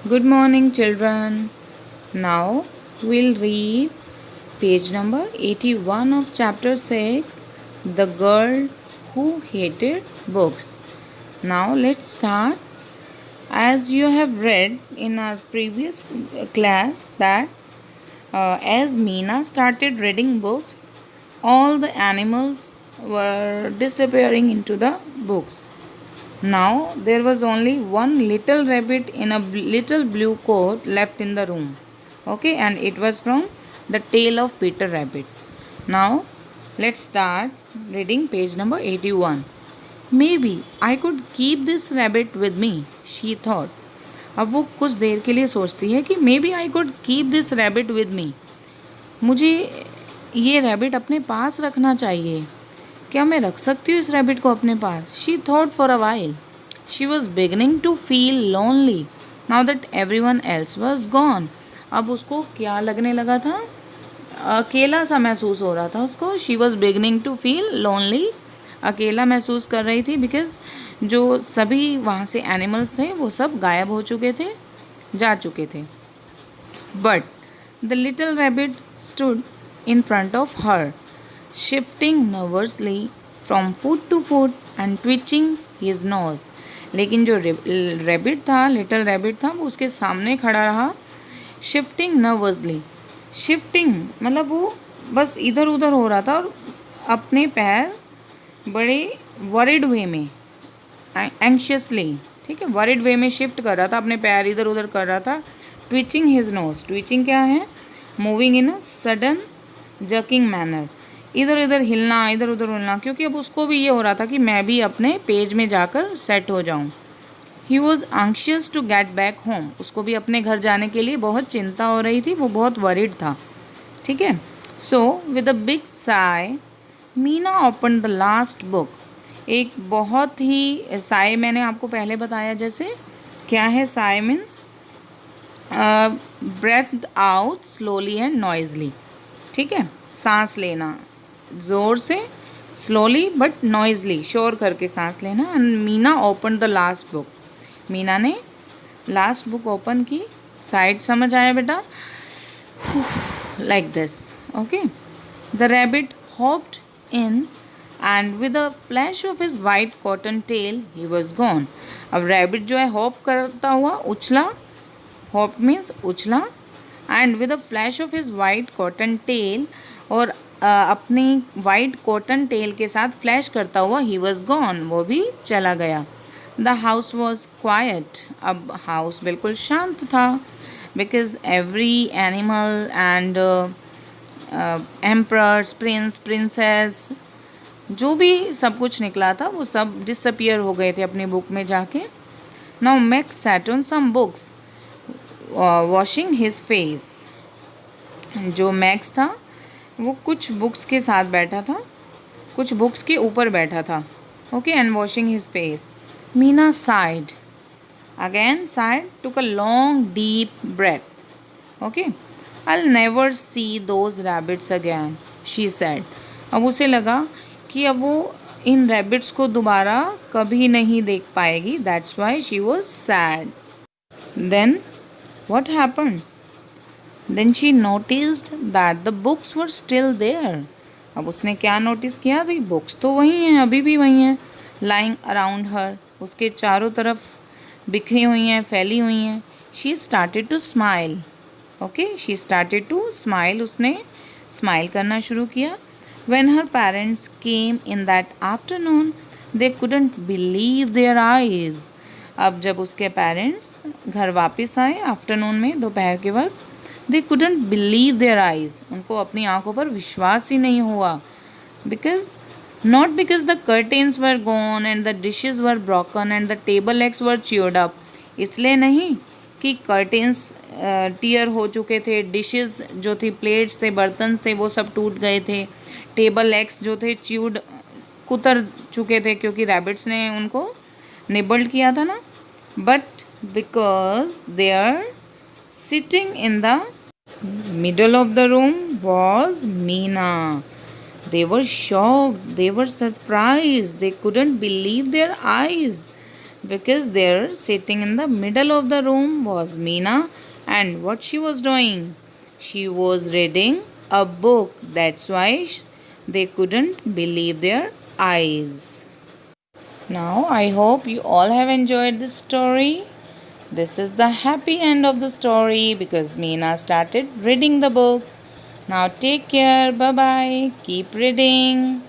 Good morning, children. Now we'll read page number 81 of chapter 6, The Girl Who Hated Books. Now let's start. As you have read in our previous class that as Meena started reading books, all the animals were disappearing into the books. Now there was only one little rabbit in a little blue coat left in the room. Okay, and it was from The Tale of Peter Rabbit. Now let's start reading page number 81. Maybe I could keep this rabbit with me, she thought. अब वो कुछ देर के लिए सोचती है कि maybe I could keep this rabbit with me, मुझे ये रैबिट अपने पास रखना चाहिए. क्या मैं रख सकती हूँ इस रैबिट को अपने पास? She thought for a while. She was beginning to feel lonely now that every one else was gone. अब उसको क्या लगने लगा था? अकेला सा महसूस हो रहा था उसको. She was beginning to feel lonely, अकेला महसूस कर रही थी बिकॉज जो सभी वहाँ से एनिमल्स थे वो सब गायब हो चुके थे, जा चुके थे. But the little rabbit stood in front of her, shifting nervously from foot to foot and twitching his nose. लेकिन जो रैबिट था, लिटिल रैबिट था, वो उसके सामने खड़ा रहा. शिफ्टिंग नर्वसली, शिफ्टिंग मतलब वो बस इधर उधर हो रहा था और अपने पैर बड़े वरिड वे में, एंक्शियसली, ठीक है, वरिड वे में शिफ्ट कर रहा था, अपने पैर इधर उधर कर रहा था. ट्विचिंग हिज नोज, ट्विचिंग क्या है? Moving in a sudden jerking manner, इधर उधर हिलना, इधर उधर हिलना, क्योंकि अब उसको भी ये हो रहा था कि मैं भी अपने पेज में जाकर सेट हो जाऊं. He was anxious to get back home, उसको भी अपने घर जाने के लिए बहुत चिंता हो रही थी, वो बहुत वरिड था. ठीक है. So with a big Sai Meena open the last book. एक बहुत ही साई, मैंने आपको पहले बताया जैसे, क्या है sigh? Means breath out slowly and noisily. ठीक है, सांस लेना ज़ोर से, स्लोली बट नॉइजली, शोर करके सांस लेना. And Meena open the last book, Meena ने लास्ट बुक ओपन की. साइड समझ आया बेटा? Like this. Okay. The rabbit hopped in and with a flash of his white cotton tail he was gone. अब रैबिट जो है हॉप करता हुआ उछला, हॉप मीन्स उछला, and with a flash of his white cotton tail, और अपनी white cotton tell के साथ फ्लैश करता हुआ ही वॉज गॉन, वो भी चला गया. द हाउस वॉज क्वाइट, अब हाउस बिल्कुल शांत था, because every animal and emperors, Prince, princess, जो भी सब कुछ निकला था वो सब डिसअपियर हो गए थे अपनी बुक में जाके. Now Max sat on some books washing his face. जो मैक्स था वो कुछ बुक्स के साथ बैठा था, कुछ बुक्स के ऊपर बैठा था. Okay. And washing his face. Meena sighed again, sighed, took a long deep breath. Okay. I never see those rabbits again, she said. अब उसे लगा कि अब वो इन रैबिट्स को दोबारा कभी नहीं देख पाएगी. That's why she was sad. Then what happened? Then she noticed that the books were still there. अब उसने क्या नोटिस किया? तो बुक्स तो वही हैं, अभी भी वही हैं. lying around her, उसके चारों तरफ बिखरी हुई हैं, फैली हुई हैं. she started to smile. okay, she started to smile, उसने स्माइल करना शुरू किया. when her parents came in that afternoon they couldn't believe their eyes. अब जब उसके पेरेंट्स घर वापस आए आफ्टरनून में, दोपहर के वक्त, they couldn't believe their eyes, उनको अपनी आंखों पर विश्वास ही नहीं हुआ. Because not because the curtains were gone and the dishes were broken and the table legs were chewed up, इसलिए नहीं कि कर्टेन्स टीयर हो चुके थे, डिशेज जो थी, प्लेट्स थे, बर्तन थे, वो सब टूट गए थे, टेबल लेग्स जो थे च्यूड, कुतर चुके थे क्योंकि रैबिट्स ने उनको निबल्ड किया था ना. But because they are sitting in the middle of the room was Meena. They were shocked, they were surprised, they couldn't believe their eyes. because there, sitting in the middle of the room, was Meena, and what she was doing? She was reading a book. That's why they couldn't believe their eyes. Now, I hope you all have enjoyed this story. This is the happy end of the story because Meena started reading the book. Now, take care. Bye bye. Keep reading.